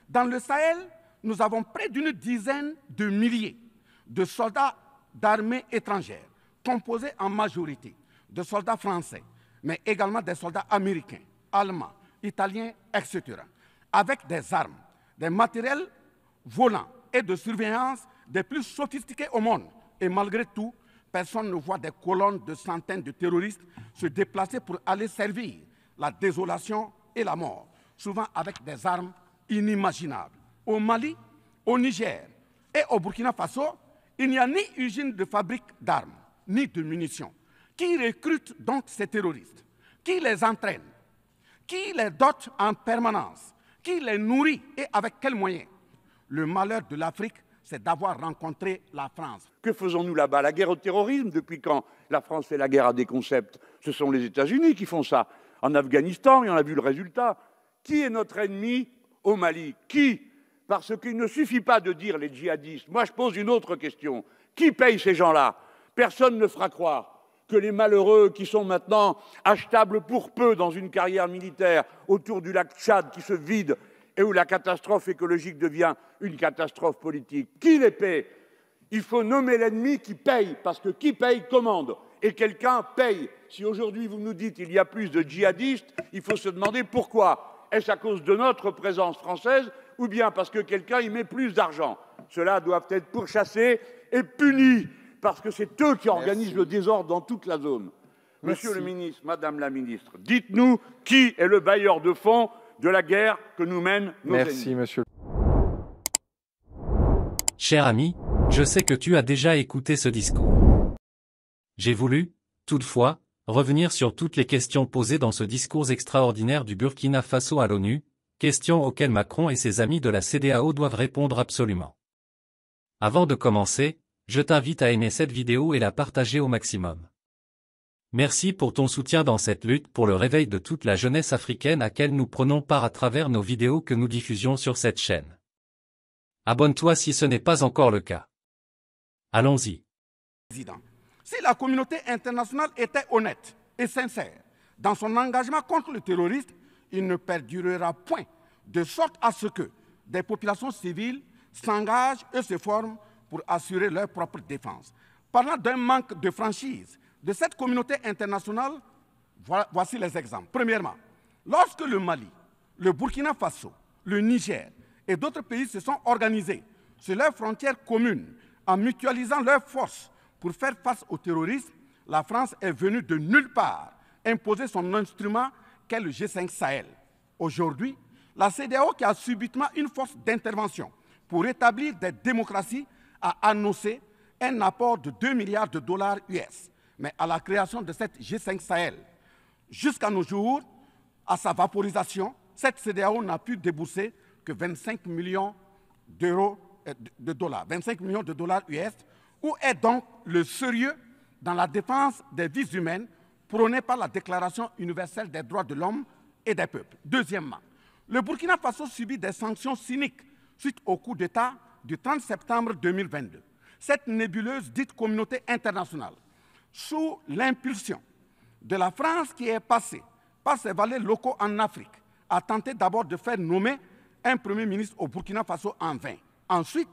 Dans le Sahel, nous avons près d'une dizaine de milliers de soldats d'armées étrangères, composés en majorité de soldats français, mais également des soldats américains, allemands, italiens, etc., avec des armes, des matériels volants et de surveillance des plus sophistiqués au monde. Et malgré tout, personne ne voit des colonnes de centaines de terroristes se déplacer pour aller servir la désolation et la mort, souvent avec des armes inimaginables. Au Mali, au Niger et au Burkina Faso, il n'y a ni usine de fabrique d'armes, ni de munitions. Qui recrute donc ces terroristes? Qui les entraîne? Qui les dote en permanence? Qui les nourrit et avec quels moyens? Le malheur de l'Afrique, c'est d'avoir rencontré la France. Que faisons-nous là-bas? La guerre au terrorisme? Depuis quand la France fait la guerre à des concepts? Ce sont les États-Unis qui font ça. En Afghanistan, et on a vu le résultat. Qui est notre ennemi au Mali? Qui? Parce qu'il ne suffit pas de dire les djihadistes. Moi, je pose une autre question. Qui paye ces gens-là? Personne ne fera croire que les malheureux qui sont maintenant achetables pour peu dans une carrière militaire autour du lac Tchad qui se vide et où la catastrophe écologique devient une catastrophe politique. Qui les paie? Il faut nommer l'ennemi qui paye, parce que qui paye commande. Et quelqu'un paye. Si aujourd'hui vous nous dites qu'il y a plus de djihadistes, il faut se demander pourquoi. Est-ce à cause de notre présence française ou bien parce que quelqu'un y met plus d'argent? Ceux-là doivent être pourchassés et punis, parce que c'est eux qui organisent le désordre dans toute la zone. Monsieur le ministre, Madame la ministre, dites-nous qui est le bailleur de fonds de la guerre que nous mènent nos ennemis. Merci, monsieur. Cher ami, je sais que tu as déjà écouté ce discours. J'ai voulu, toutefois, revenir sur toutes les questions posées dans ce discours extraordinaire du Burkina Faso à l'ONU, questions auxquelles Macron et ses amis de la CEDEAO doivent répondre absolument. Avant de commencer, je t'invite à aimer cette vidéo et la partager au maximum. Merci pour ton soutien dans cette lutte pour le réveil de toute la jeunesse africaine à laquelle nous prenons part à travers nos vidéos que nous diffusions sur cette chaîne. Abonne-toi si ce n'est pas encore le cas. Allons-y. Si la communauté internationale était honnête et sincère dans son engagement contre le terrorisme, il ne perdurera point, de sorte à ce que des populations civiles s'engagent et se forment pour assurer leur propre défense. Parlant d'un manque de franchise de cette communauté internationale, voici les exemples. Premièrement, lorsque le Mali, le Burkina Faso, le Niger et d'autres pays se sont organisés sur leurs frontières communes en mutualisant leurs forces pour faire face au terrorisme, la France est venue de nulle part imposer son instrument qu'est le G5 Sahel. Aujourd'hui, la CEDEAO, qui a subitement une force d'intervention pour établir des démocraties, a annoncé un apport de 2 milliards de dollars US, mais à la création de cette G5 Sahel. Jusqu'à nos jours, à sa vaporisation, cette CEDEAO n'a pu débourser que 25 millions de dollars, 25 millions de dollars US. Où est donc le sérieux dans la défense des vies humaines prônée par la Déclaration universelle des droits de l'homme et des peuples? Deuxièmement, le Burkina Faso subit des sanctions cyniques suite au coup d'État du 30 septembre 2022. Cette nébuleuse dite communauté internationale, sous l'impulsion de la France qui est passée par ses valets locaux en Afrique, a tenté d'abord de faire nommer un Premier ministre au Burkina Faso en vain. Ensuite,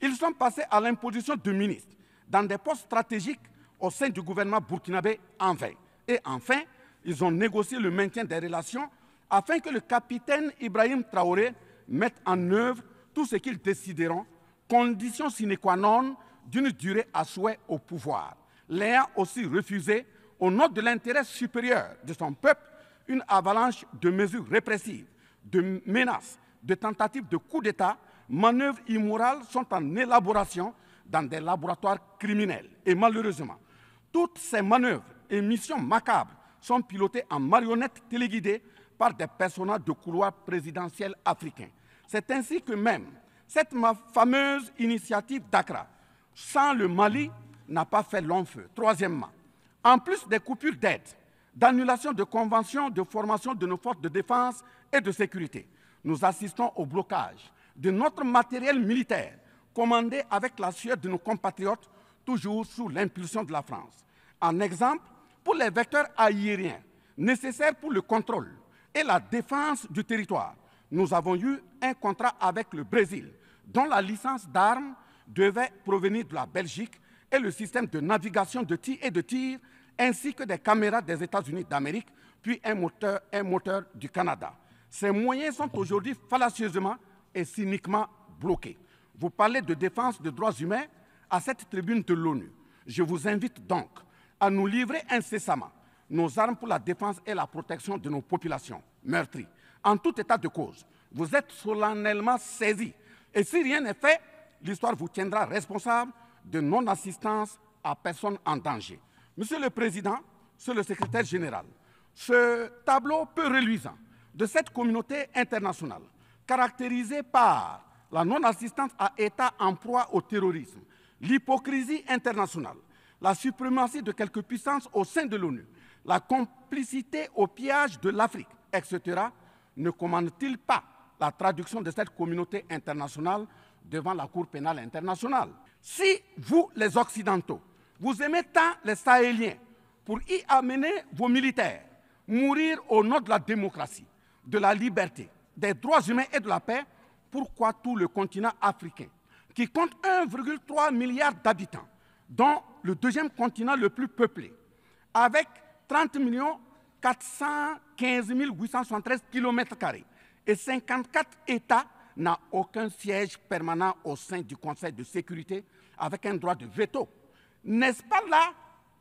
ils sont passés à l'imposition de ministres dans des postes stratégiques au sein du gouvernement burkinabé en vain. Et enfin, ils ont négocié le maintien des relations afin que le capitaine Ibrahim Traoré mette en œuvre tout ce qu'ils décideront, condition sine qua non d'une durée à souhait au pouvoir. L'ayant aussi refusé, au nom de l'intérêt supérieur de son peuple, une avalanche de mesures répressives, de menaces, de tentatives de coup d'État, manœuvres immorales sont en élaboration dans des laboratoires criminels. Et malheureusement, toutes ces manœuvres et missions macabres sont pilotées en marionnettes téléguidées par des personnages de couloir présidentiel africains. C'est ainsi que même cette fameuse initiative d'Accra, sans le Mali, n'a pas fait long feu. Troisièmement, en plus des coupures d'aide, d'annulation de conventions de formation de nos forces de défense et de sécurité, nous assistons au blocage de notre matériel militaire, commandé avec la sueur de nos compatriotes, toujours sous l'impulsion de la France. En exemple, pour les vecteurs aériens nécessaires pour le contrôle et la défense du territoire, nous avons eu un contrat avec le Brésil, dont la licence d'armes devait provenir de la Belgique et le système de navigation de tir et de tir, ainsi que des caméras des États-Unis d'Amérique, puis un moteur du Canada. Ces moyens sont aujourd'hui fallacieusement et cyniquement bloqués. Vous parlez de défense des droits humains à cette tribune de l'ONU. Je vous invite donc à nous livrer incessamment nos armes pour la défense et la protection de nos populations meurtries. En tout état de cause, vous êtes solennellement saisis. Et si rien n'est fait, l'histoire vous tiendra responsable de non-assistance à personne en danger. Monsieur le Président, Monsieur le Secrétaire général, ce tableau peu reluisant de cette communauté internationale, caractérisée par la non-assistance à États en proie au terrorisme, l'hypocrisie internationale, la suprématie de quelques puissances au sein de l'ONU, la complicité au pillage de l'Afrique, etc., ne commande-t-il pas la traduction de cette communauté internationale devant la Cour pénale internationale? Si vous, les Occidentaux, vous aimez tant les Sahéliens pour y amener vos militaires, mourir au nom de la démocratie, de la liberté, des droits humains et de la paix, pourquoi tout le continent africain, qui compte 1,3 milliard d'habitants, dont le deuxième continent le plus peuplé, avec 30 415 873 km² et 54 États, n'a aucun siège permanent au sein du Conseil de sécurité avec un droit de veto? N'est-ce pas là,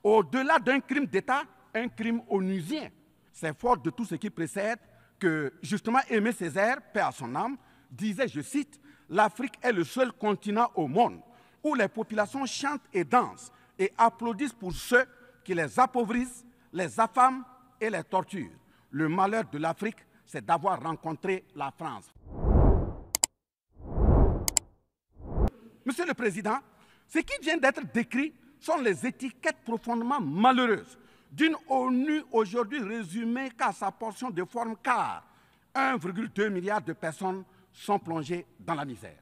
au-delà d'un crime d'État, un crime onusien? C'est fort de tout ce qui précède que, justement, Aimé Césaire, paix à son âme, disait, je cite, « L'Afrique est le seul continent au monde où les populations chantent et dansent et applaudissent pour ceux qui les appauvrissent, les affament et les torturent. Le malheur de l'Afrique, c'est d'avoir rencontré la France. » Monsieur le Président, ce qui vient d'être décrit sont les étiquettes profondément malheureuses d'une ONU aujourd'hui résumée qu'à sa portion de forme, car 1,2 milliard de personnes sont plongées dans la misère.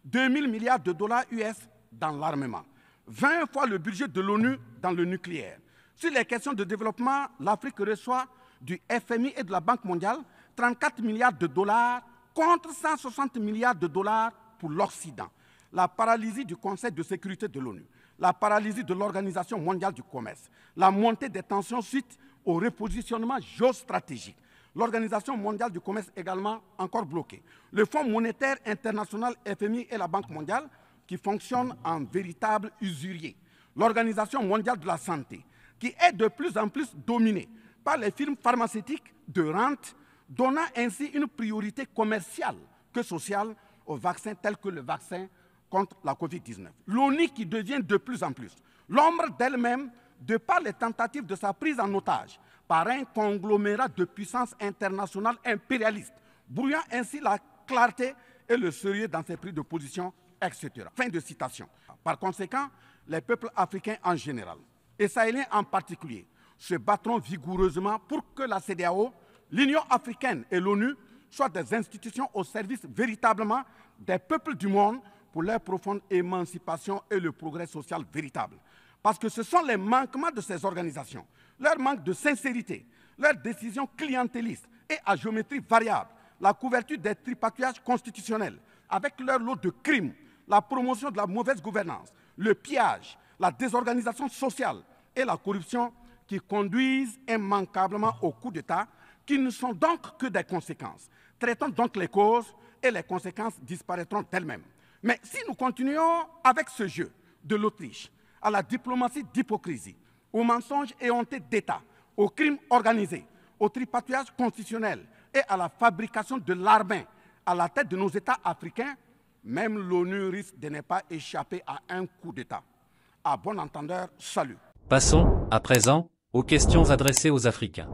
2 000 milliards de dollars US dans l'armement. 20 fois le budget de l'ONU dans le nucléaire. Sur les questions de développement, l'Afrique reçoit du FMI et de la Banque mondiale 34 milliards de dollars contre 160 milliards de dollars pour l'Occident. La paralysie du Conseil de sécurité de l'ONU, la paralysie de l'Organisation mondiale du commerce, la montée des tensions suite au repositionnement géostratégique. L'Organisation mondiale du commerce également encore bloquée. Le Fonds monétaire international, FMI et la Banque mondiale qui fonctionnent en véritable usurier. L'Organisation mondiale de la santé qui est de plus en plus dominée par les firmes pharmaceutiques de rente, donnant ainsi une priorité commerciale que sociale aux vaccins tels que le vaccin contre la Covid-19. L'ONU qui devient de plus en plus l'ombre d'elle-même de par les tentatives de sa prise en otage par un conglomérat de puissances internationales impérialistes, brouillant ainsi la clarté et le sérieux dans ses prises de position, etc. Fin de citation. Par conséquent, les peuples africains en général, et sahéliens en particulier, se battront vigoureusement pour que la CEDEAO, l'Union africaine et l'ONU soient des institutions au service véritablement des peuples du monde pour leur profonde émancipation et le progrès social véritable. Parce que ce sont les manquements de ces organisations, leur manque de sincérité, leurs décisions clientélistes et à géométrie variable, la couverture des tripatouillages constitutionnels avec leur lot de crimes, la promotion de la mauvaise gouvernance, le pillage, la désorganisation sociale et la corruption qui conduisent immanquablement au coup d'État, qui ne sont donc que des conséquences. Traitons donc les causes et les conséquences disparaîtront d'elles-mêmes. Mais si nous continuons avec ce jeu de l'Autriche, à la diplomatie d'hypocrisie, aux mensonges éhontés d'État, aux crimes organisés, au tripatouillage constitutionnel et à la fabrication de l'armée à la tête de nos États africains, même l'ONU risque de ne pas échapper à un coup d'État. À bon entendeur, salut. Passons, à présent, aux questions adressées aux Africains.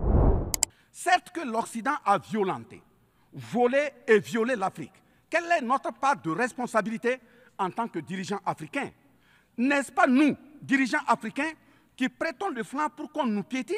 Certes que l'Occident a violenté, volé et violé l'Afrique. Quelle est notre part de responsabilité en tant que dirigeants africains? N'est-ce pas nous, dirigeants africains, qui prêtons le flanc pour qu'on nous piétine?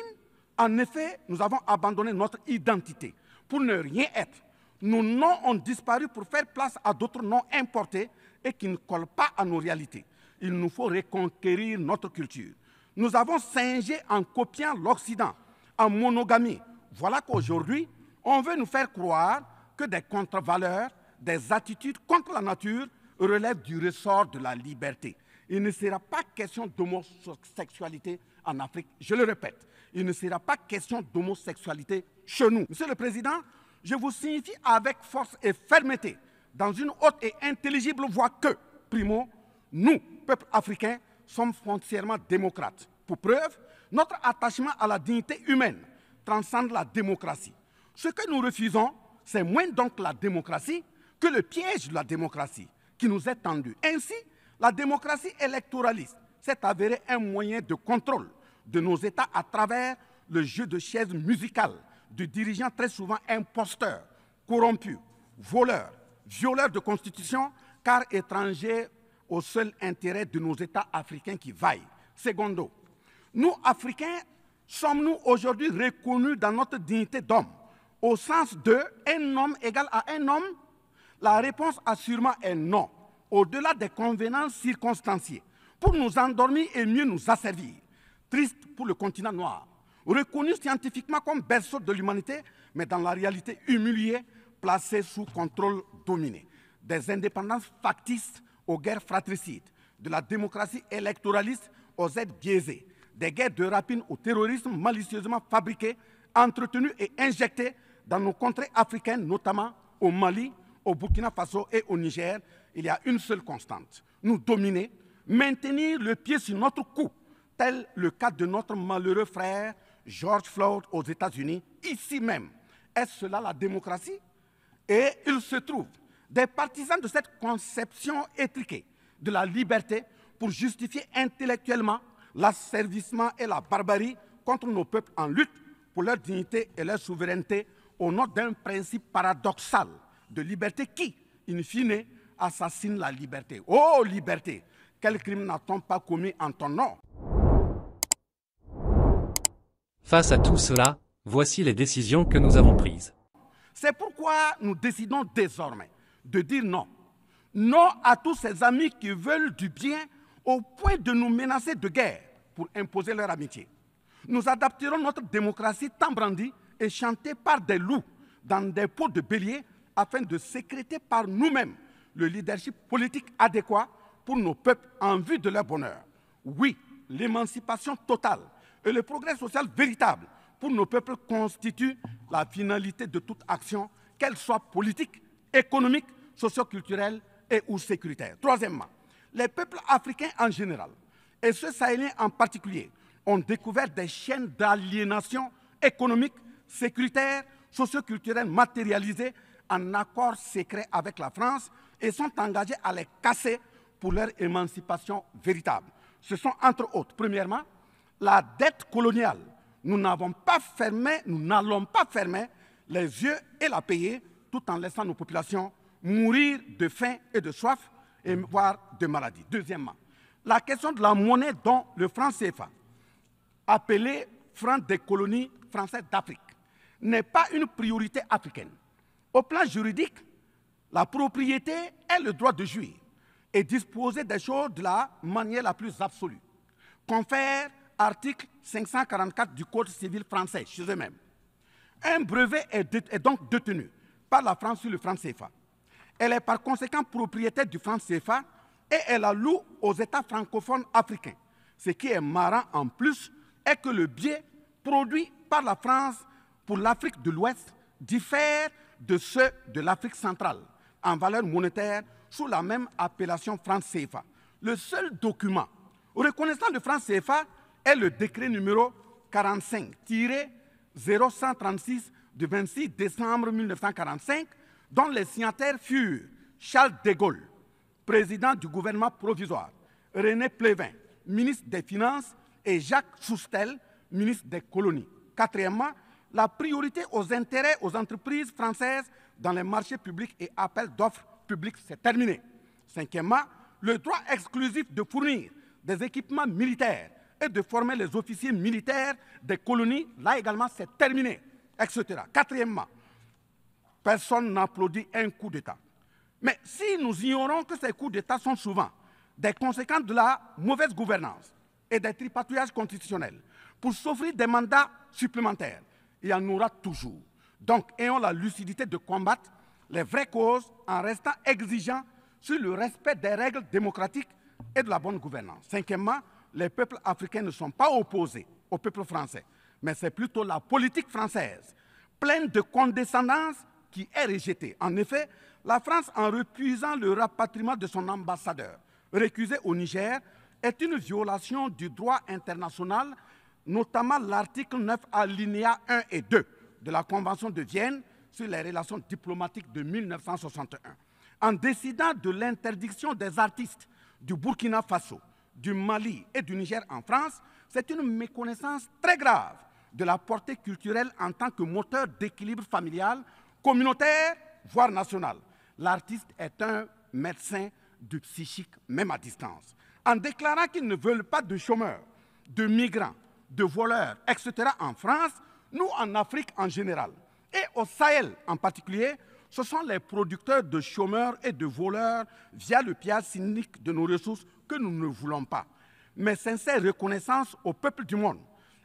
En effet, nous avons abandonné notre identité pour ne rien être. Nos noms ont disparu pour faire place à d'autres noms importés et qui ne collent pas à nos réalités. Il nous faut reconquérir notre culture. Nous avons singé en copiant l'Occident, en monogamie. Voilà qu'aujourd'hui, on veut nous faire croire que des contre-valeurs, des attitudes contre la nature relèvent du ressort de la liberté. Il ne sera pas question d'homosexualité en Afrique, je le répète. Il ne sera pas question d'homosexualité chez nous. Monsieur le Président, je vous signifie avec force et fermeté, dans une haute et intelligible voix que, primo, nous, peuple africain, sommes foncièrement démocrates. Pour preuve, notre attachement à la dignité humaine transcende la démocratie. Ce que nous refusons, c'est moins donc la démocratie que le piège de la démocratie qui nous est tendu. Ainsi, la démocratie électoraliste s'est avérée un moyen de contrôle de nos États à travers le jeu de chaises musicales de dirigeants très souvent imposteurs, corrompus, voleurs, violeurs de constitution, car étrangers au seul intérêt de nos États africains qui vaillent. Secondo, nous, Africains, sommes-nous aujourd'hui reconnus dans notre dignité d'homme, au sens de un homme égal à un homme? La réponse assurément est non, au-delà des convenances circonstanciées, pour nous endormir et mieux nous asservir. Triste pour le continent noir, reconnu scientifiquement comme berceau de l'humanité, mais dans la réalité humilié, placé sous contrôle dominé. Des indépendances factices aux guerres fratricides, de la démocratie électoraliste aux aides biaisées, des guerres de rapine au terrorisme malicieusement fabriquées, entretenues et injectées dans nos contrées africaines, notamment au Mali, au Burkina Faso et au Niger. Il y a une seule constante, nous dominer, maintenir le pied sur notre cou, tel le cas de notre malheureux frère George Floyd aux États-Unis, ici même. Est-ce cela la démocratie? Et il se trouve des partisans de cette conception étriquée de la liberté pour justifier intellectuellement l'asservissement et la barbarie contre nos peuples en lutte pour leur dignité et leur souveraineté au nom d'un principe paradoxal de liberté qui, in fine, assassine la liberté. Oh liberté, quel crime n'a-t-on pas commis en ton nom? Face à tout cela, voici les décisions que nous avons prises. C'est pourquoi nous décidons désormais de dire non. Non à tous ces amis qui veulent du bien au point de nous menacer de guerre pour imposer leur amitié. Nous adapterons notre démocratie tant brandie et chantée par des loups dans des pots de bélier afin de sécréter par nous-mêmes le leadership politique adéquat pour nos peuples en vue de leur bonheur. Oui, l'émancipation totale et le progrès social véritable pour nos peuples constituent la finalité de toute action, qu'elle soit politique, économique, socio-culturelle et ou sécuritaire. Troisièmement, les peuples africains en général, et ceux sahéliens en particulier, ont découvert des chaînes d'aliénation économique, sécuritaire, socio-culturelle matérialisées en accord secret avec la France et sont engagés à les casser pour leur émancipation véritable. Ce sont entre autres, premièrement, la dette coloniale. Nous n'allons pas fermer les yeux et la payer tout en laissant nos populations mourir de faim et de soif, et voire de maladie. Deuxièmement, la question de la monnaie dont le franc CFA, appelé franc des colonies françaises d'Afrique, n'est pas une priorité africaine. Au plan juridique, la propriété est le droit de jouir et disposer des choses de la manière la plus absolue. Confère article 544 du Code civil français chez eux-mêmes. Un brevet est donc détenu par la France sur le franc CFA. Elle est par conséquent propriétaire du franc CFA et elle la loue aux États francophones africains. Ce qui est marrant en plus est que le biais produit par la France pour l'Afrique de l'Ouest diffère de ceux de l'Afrique centrale en valeur monétaire sous la même appellation franc CFA. Le seul document reconnaissant le franc CFA est le décret numéro 45-0136 du 26 décembre 1945, dont les signataires furent Charles de Gaulle, président du gouvernement provisoire, René Pleven, ministre des Finances, et Jacques Soustel, ministre des Colonies. Quatrièmement, la priorité aux intérêts aux entreprises françaises dans les marchés publics et appels d'offres publics, c'est terminé. Cinquièmement, le droit exclusif de fournir des équipements militaires et de former les officiers militaires des colonies, là également c'est terminé, etc. Quatrièmement, personne n'applaudit un coup d'État. Mais si nous ignorons que ces coups d'État sont souvent des conséquences de la mauvaise gouvernance et des tripatouillages constitutionnels pour s'offrir des mandats supplémentaires, il y en aura toujours. Donc, ayons la lucidité de combattre les vraies causes en restant exigeants sur le respect des règles démocratiques et de la bonne gouvernance. Cinquièmement, les peuples africains ne sont pas opposés au peuple français, mais c'est plutôt la politique française, pleine de condescendance, qui est rejetée. En effet, la France, en refusant le rapatriement de son ambassadeur récusé au Niger, est une violation du droit international, notamment l'article 9 alinéa 1 et 2 de la Convention de Vienne sur les relations diplomatiques de 1961. En décidant de l'interdiction des artistes du Burkina Faso, du Mali et du Niger en France, c'est une méconnaissance très grave de la portée culturelle en tant que moteur d'équilibre familial, communautaire, voire national. L'artiste est un médecin du psychique, même à distance. En déclarant qu'ils ne veulent pas de chômeurs, de migrants, de voleurs, etc. en France, nous en Afrique en général, et au Sahel en particulier, ce sont les producteurs de chômeurs et de voleurs via le pillage cynique de nos ressources que nous ne voulons pas. Mais sincère reconnaissance au peuple du monde,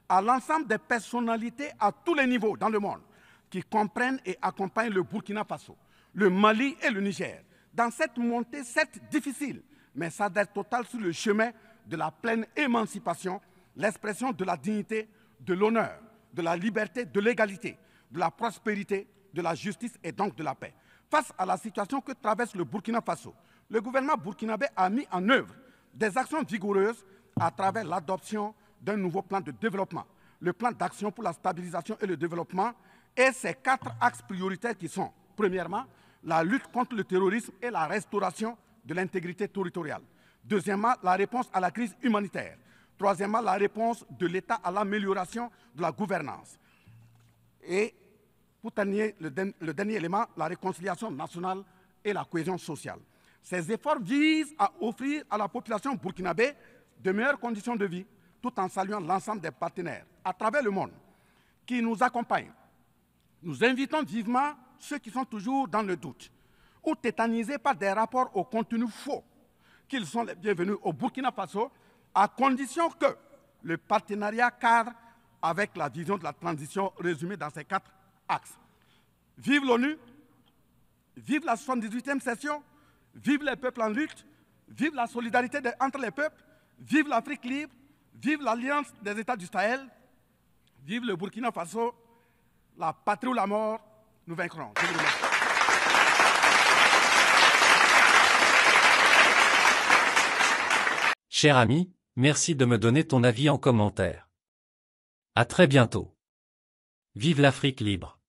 à l'ensemble des personnalités à tous les niveaux dans le monde qui comprennent et accompagnent le Burkina Faso, le Mali et le Niger dans cette montée, certes difficile, mais s'adhère totale sur le chemin de la pleine émancipation, l'expression de la dignité, de l'honneur, de la liberté, de l'égalité, de la prospérité, de la justice et donc de la paix. Face à la situation que traverse le Burkina Faso, le gouvernement burkinabé a mis en œuvre des actions vigoureuses à travers l'adoption d'un nouveau plan de développement, le plan d'action pour la stabilisation et le développement, et ses 4 axes prioritaires qui sont, premièrement, la lutte contre le terrorisme et la restauration de l'intégrité territoriale. Deuxièmement, la réponse à la crise humanitaire. Troisièmement, la réponse de l'État à l'amélioration de la gouvernance. Et pour terminer, le dernier élément, la réconciliation nationale et la cohésion sociale. Ces efforts visent à offrir à la population burkinabé de meilleures conditions de vie, tout en saluant l'ensemble des partenaires à travers le monde qui nous accompagnent. Nous invitons vivement ceux qui sont toujours dans le doute ou tétanisés par des rapports au contenu faux qu'ils sont les bienvenus au Burkina Faso, à condition que le partenariat cadre avec la vision de la transition résumée dans ces 4 axes. Vive l'ONU, vive la 78e session, vive les peuples en lutte, vive la solidarité entre les peuples, vive l'Afrique libre, vive l'Alliance des États du Sahel, vive le Burkina Faso, la patrie ou la mort, nous vaincrons. Je vous remercie. Cher ami, merci de me donner ton avis en commentaire. À très bientôt. Vive l'Afrique libre.